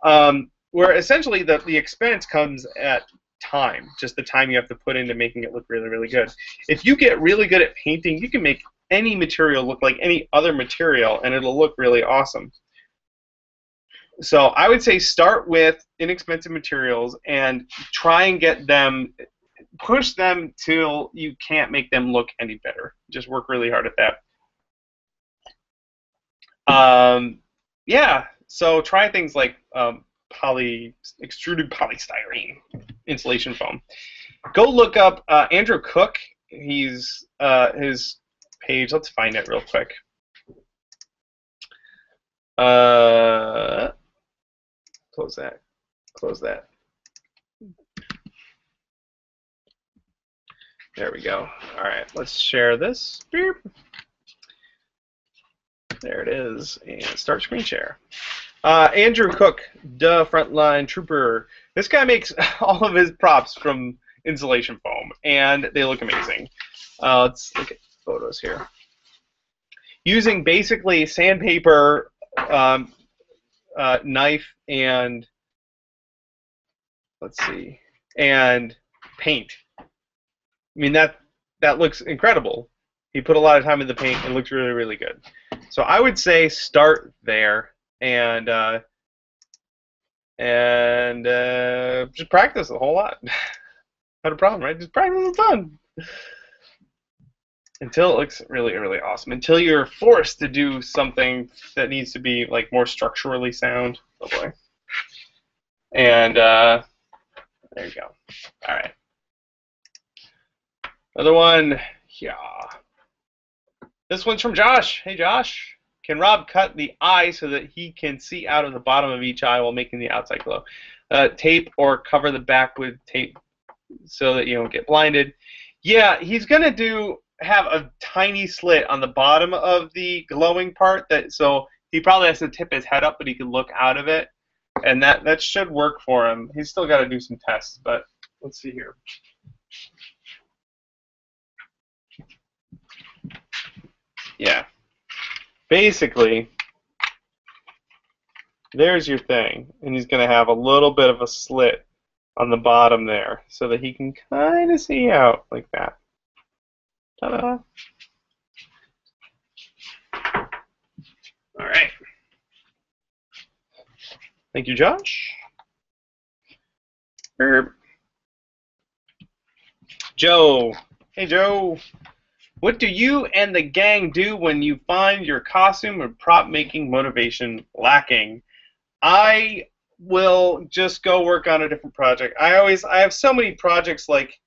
Where essentially the expense comes at time, just the time you have to put into making it look really, really good. If you get really good at painting, you can make any material look like any other material, and it'll look really awesome. So I would say start with inexpensive materials and try and get them, push them till you can't make them look any better. Just work really hard at that. Yeah, so try things like extruded polystyrene insulation foam. Go look up Andrew Cook. He's his page. Let's find it real quick. Close that. Close that. There we go. All right, let's share this. Beep. There it is, and start screen share. Andrew Cook, duh, frontline trooper. This guy makes all of his props from insulation foam, and they look amazing. Let's look at photos here. Using basically sandpaper, knife, and let's see, and paint. I mean that looks incredible. He put a lot of time in the paint and looks really, really good. So I would say start there and just practice a whole lot. Not a problem, right? Just practice a ton until it looks really, really awesome. Until you're forced to do something that needs to be like more structurally sound. Oh boy. And there you go. All right. Another one. Yeah. This one's from Josh. Hey, Josh. Can Rob cut the eye so that he can see out of the bottom of each eye while making the outside glow? Tape or cover the back with tape so that you don't get blinded. Yeah, he's going to have a tiny slit on the bottom of the glowing part, so he probably has to tip his head up, but he can look out of it, and that should work for him. He's still got to do some tests, but let's see here. Yeah. Basically, there's your thing, and he's going to have a little bit of a slit on the bottom there so that he can kind of see out like that. Ta-da! All right. Thank you, Josh. Herb. Joe. Hey, Joe. What do you and the gang do when you find your costume or prop making motivation lacking? I will just go work on a different project. I have so many projects like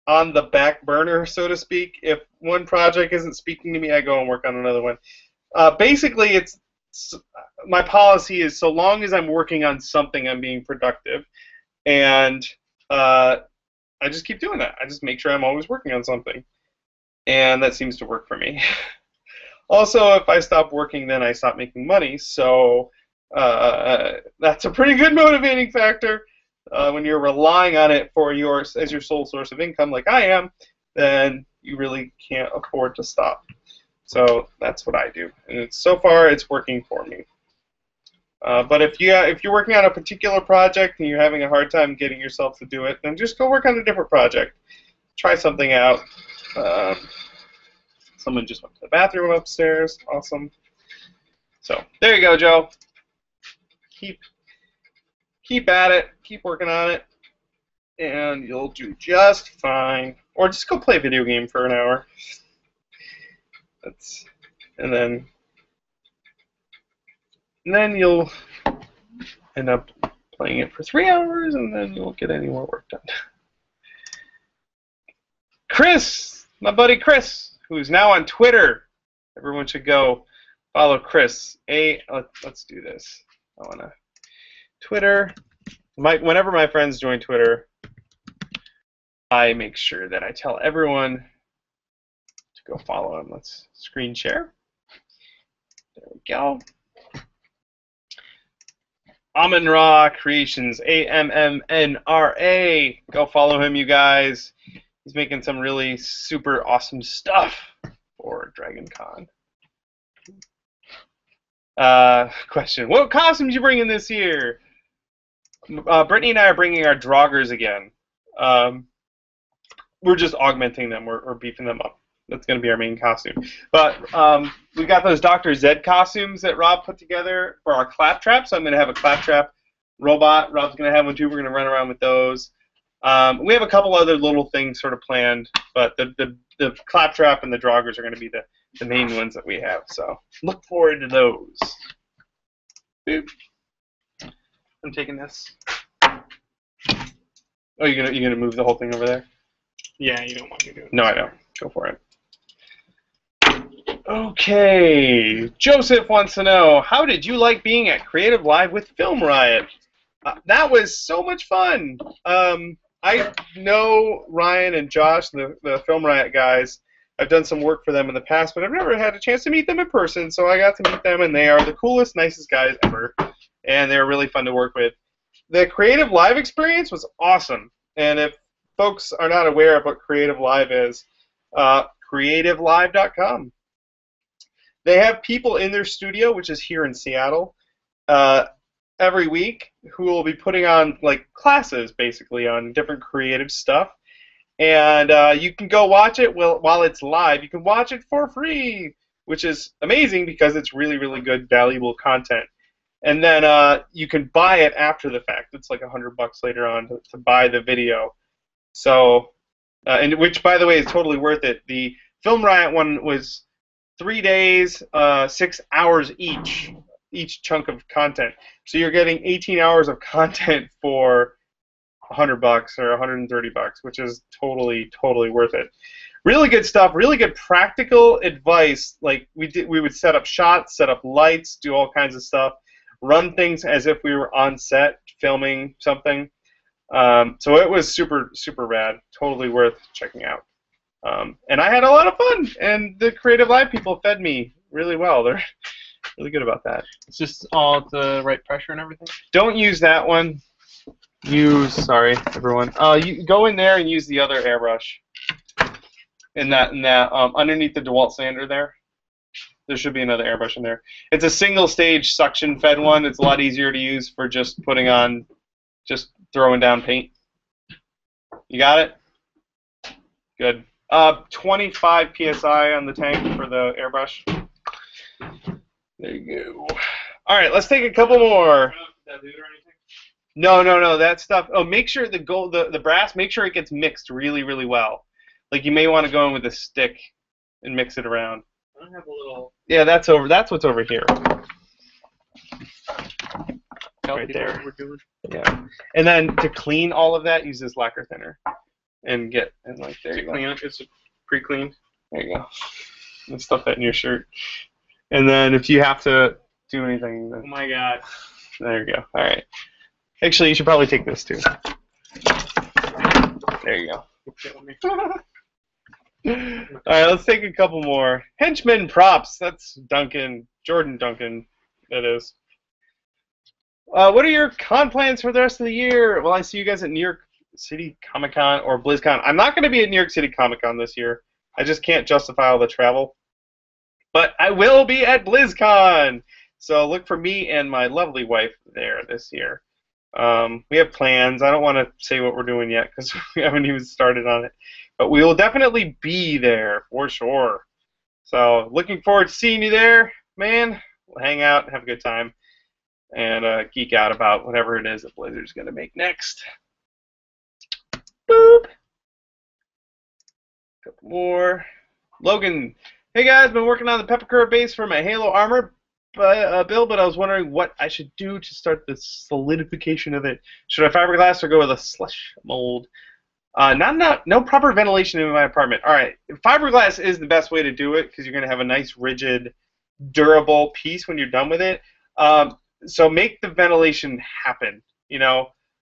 on the back burner, so to speak. If one project isn't speaking to me, I go and work on another one. Basically, my policy is so long as I'm working on something, I'm being productive, and I just keep doing that. I just make sure I'm always working on something. And that seems to work for me. Also, if I stop working, then I stop making money. So that's a pretty good motivating factor. When you're relying on it for as your sole source of income, like I am, then you really can't afford to stop. So that's what I do, and so far it's working for me. But if you're working on a particular project and you're having a hard time getting yourself to do it, then just go work on a different project. Try something out. Someone just went to the bathroom upstairs. Awesome. So there you go, Joe. Keep at it. Keep working on it, and you'll do just fine. Or just go play a video game for an hour. And then you'll end up playing it for 3 hours, and then you won't get any more work done. Chris, my buddy Chris, who's now on Twitter. Everyone should go follow Chris. Let's do this. I wanna Twitter. Whenever my friends join Twitter, I make sure that I tell everyone to go follow him. Let's screen share. There we go. Amun-Ra Creations, AMMNRA. Go follow him, you guys. He's making some really super awesome stuff for Dragon Con. Question: what costumes you bringing this year? Brittany and I are bringing our Draugrs again. We're just augmenting them. We're beefing them up. That's going to be our main costume. But we got those Dr. Zed costumes that Rob put together for our Claptrap. So I'm going to have a Claptrap robot. Rob's going to have one too. We're going to run around with those. We have a couple other little things sort of planned, but the Claptrap and the Draugrs are going to be the main ones that we have. So look forward to those. Boop. I'm taking this. Oh, you're gonna move the whole thing over there? Yeah, you don't want me to do it. No, I don't. Go for it. Okay. Joseph wants to know, how did you like being at Creative Live with Film Riot? That was so much fun. I know Ryan and Josh, the Film Riot guys. I've done some work for them in the past, but I've never had a chance to meet them in person, so I got to meet them, and they are the coolest, nicest guys ever, and they're really fun to work with. The Creative Live experience was awesome, and if folks are not aware of what Creative Live is, creativelive.com. They have people in their studio, which is here in Seattle, every week, who will be putting on like classes, basically, on different creative stuff. And you can go watch it while it's live. You can watch it for free, which is amazing because it's really, really good, valuable content. And then you can buy it after the fact. It's like $100 later on to buy the video. So, and which, by the way, is totally worth it. The Film Riot one was 3 days, 6 hours each chunk of content. So you're getting 18 hours of content for $100 or $130, which is totally, totally worth it. Really good stuff. Really good practical advice. Like we would set up shots, set up lights, do all kinds of stuff, run things as if we were on set filming something. So it was super, super rad. Totally worth checking out. And I had a lot of fun, and the Creative Live people fed me really well. They're really good about that. It's just all at the right pressure and everything? Don't use that one. Sorry, everyone. You go in there and use the other airbrush. In that underneath the DeWalt sander there should be another airbrush in there. It's a single stage suction fed one. It's a lot easier to use for just throwing down paint. You got it? Good. 25 psi on the tank for the airbrush. There you go. All right, let's take a couple more. No. That stuff. Oh, make sure the brass. Make sure it gets mixed really, really well. Like you may want to go in with a stick and mix it around. I have a little. Yeah, that's what's over here. Right there. Yeah. And then to clean all of that, use this lacquer thinner, and there you go. Clean it. It's pre-cleaned. There you go. And stuff that in your shirt. And then if you have to do anything, oh my God. There you go. All right. Actually, you should probably take this too. There you go. All right, let's take a couple more. Henchman props. That's Jordan Duncan. That is. What are your con plans for the rest of the year? Well, I see you guys at New York City Comic Con or BlizzCon. I'm not going to be at New York City Comic Con this year. I just can't justify all the travel. But I will be at BlizzCon, so look for me and my lovely wife there this year. We have plans. I don't want to say what we're doing yet because we haven't even started on it. But we will definitely be there for sure. So looking forward to seeing you there, man. We'll hang out, have a good time, and geek out about whatever it is that Blizzard's going to make next. Boop. Couple more. Logan, hey guys, been working on the Peppercurve base for my Halo armor build, but I was wondering what I should do to start the solidification of it. Should I fiberglass or go with a slush mold? No proper ventilation in my apartment. All right, fiberglass is the best way to do it because you're going to have a nice, rigid, durable piece when you're done with it. So make the ventilation happen. You know.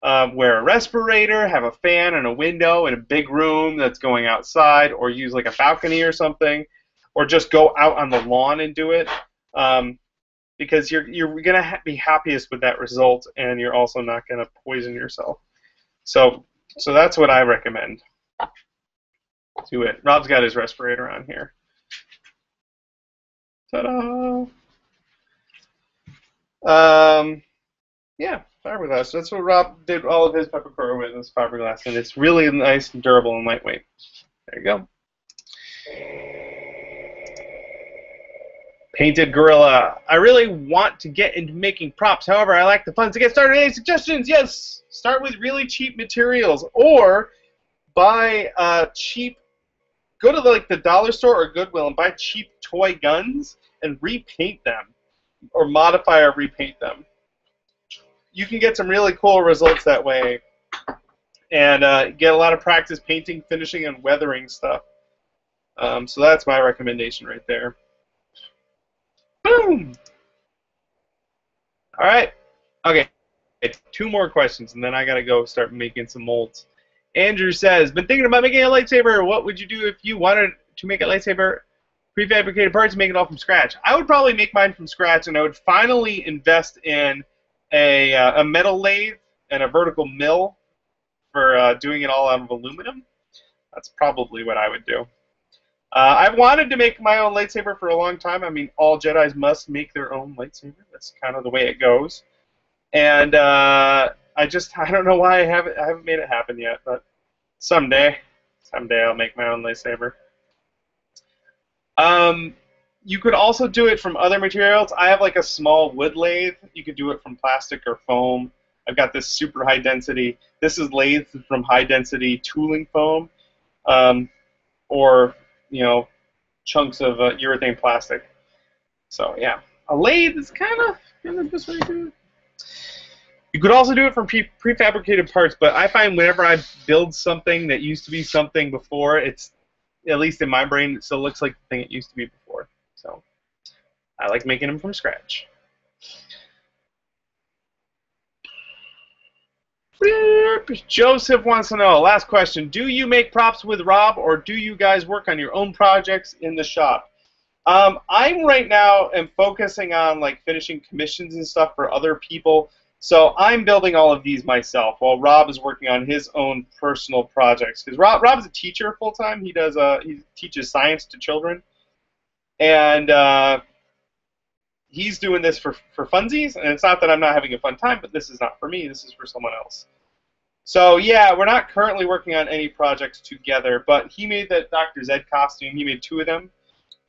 Wear a respirator, have a fan and a window in a big room that's going outside, or use like a balcony or something, or just go out on the lawn and do it, because you're gonna be happiest with that result, and you're also not gonna poison yourself. So that's what I recommend. Do it. Rob's got his respirator on here. Ta-da! Yeah, fiberglass. That's what Rob did all of his Peppercurve with, is fiberglass, and it's really nice and durable and lightweight. There you go. Painted Gorilla. I really want to get into making props. However, I lack the funds to get started. Any suggestions? Yes. Start with really cheap materials, or buy cheap. Go to the dollar store or Goodwill and buy cheap toy guns and repaint them, or modify or repaint them. You can get some really cool results that way, and get a lot of practice painting, finishing, and weathering stuff. So that's my recommendation right there. Boom! All right. Okay. 2 more questions, and then I got to go start making some molds. Andrew says, been thinking about making a lightsaber. What would you do if you wanted to make a lightsaber? Prefabricated parts, make it all from scratch. I would probably make mine from scratch, and I would finally invest in a metal lathe and a vertical mill for doing it all out of aluminum. That's probably what I would do. I've wanted to make my own lightsaber for a long time. I mean, all Jedis must make their own lightsaber. That's kind of the way it goes. And I don't know why I haven't made it happen yet, but someday I'll make my own lightsaber. You could also do it from other materials. I have like a small wood lathe. You could do it from plastic or foam. I've got this super high density. This is lathe from high density tooling foam, or chunks of urethane plastic. So yeah, a lathe is kind of the best way to do it. You could also do it from prefabricated parts, but I find whenever I build something that used to be something before, it's, at least in my brain, it still looks like the thing it used to be before. So I like making them from scratch. Joseph wants to know, last question, do you make props with Rob, or do you guys work on your own projects in the shop? I'm right now am focusing on like finishing commissions and stuff for other people, so I'm building all of these myself while Rob is working on his own personal projects. Because Rob's a teacher full time. He teaches science to children, and he's doing this for funsies. And it's not that I'm not having a fun time, but this is not for me. This is for someone else. So yeah, we're not currently working on any projects together. But he made that Dr. Zed costume. He made 2 of them.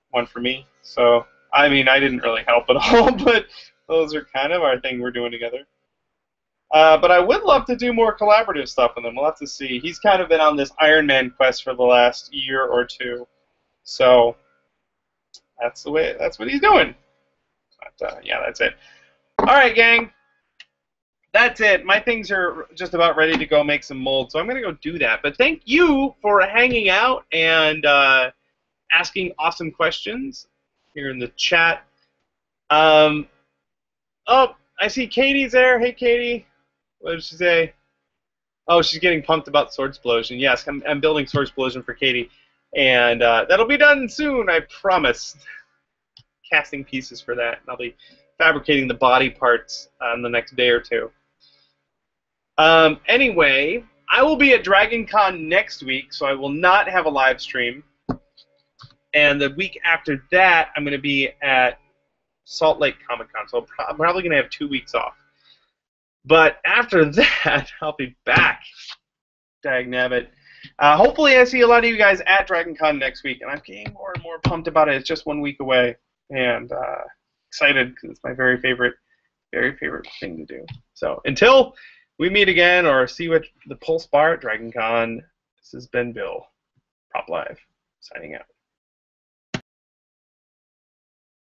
One for me. So, I mean, I didn't really help at all, but those are kind of our thing we're doing together. But I would love to do more collaborative stuff with him. We'll have to see. He's kind of been on this Iron Man quest for the last year or 2. So, that's what he's doing. But, yeah, that's it. All right, gang. That's it. My things are just about ready to go make some molds, so I'm going to go do that. But thank you for hanging out and asking awesome questions here in the chat. Oh, I see Katie's there. Hey, Katie. What did she say? Oh, she's getting pumped about Swordsplosion. Yes, I'm building Swordsplosion for Katie, and that'll be done soon, I promise. Casting pieces for that, and I'll be fabricating the body parts in the next day or 2. Anyway, I will be at Dragon Con next week, so I will not have a live stream. And the week after that, I'm going to be at Salt Lake Comic Con, so I'm probably going to have 2 weeks off. But after that, I'll be back. Dagnabbit. Hopefully I see a lot of you guys at Dragon Con next week, and I'm getting more and more pumped about it. It's just 1 week away, and excited because it's my very favorite thing to do. So until we meet again or see what the Pulse Bar at Dragon Con, this has been Bill, Prop Live, signing out.